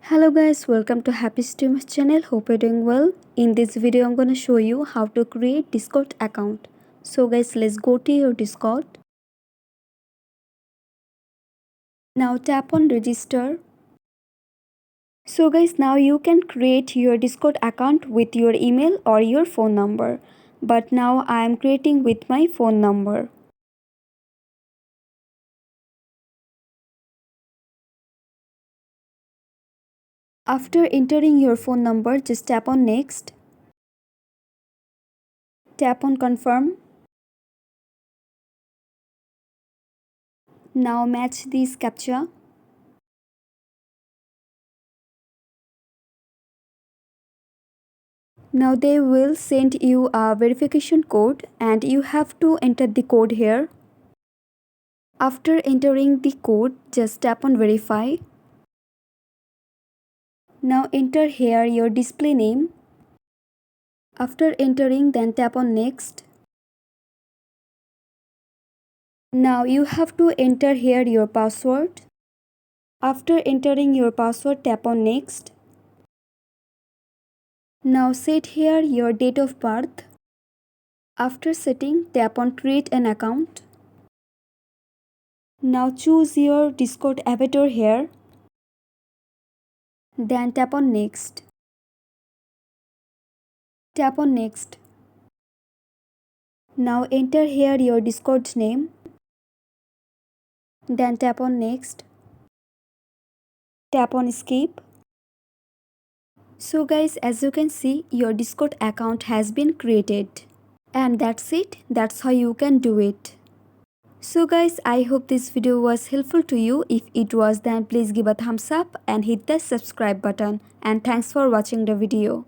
Hello guys, welcome to Happy Streamers channel. Hope you're doing well. In this video, I'm gonna show you how to create Discord account. So guys, let's go to your Discord. Now tap on register. So guys, now you can create your Discord account with your email or your phone number. But now I am creating with my phone number. After entering your phone number, just tap on next. Tap on confirm. Now match this CAPTCHA. Now they will send you a verification code and you have to enter the code here. After entering the code, just tap on verify. Now enter here your display name. After entering, then tap on next. Now you have to enter here your password. After entering your password, tap on next. Now set here your date of birth. After setting, tap on create an account. Now choose your Discord avatar here. Then tap on next. Tap on next. Now enter here your Discord name. Then tap on next. Tap on skip. So guys, as you can see, your Discord account has been created. And that's it. That's how you can do it. So guys, I hope this video was helpful to you. If it was, then please give a thumbs up and hit the subscribe button. And thanks for watching the video.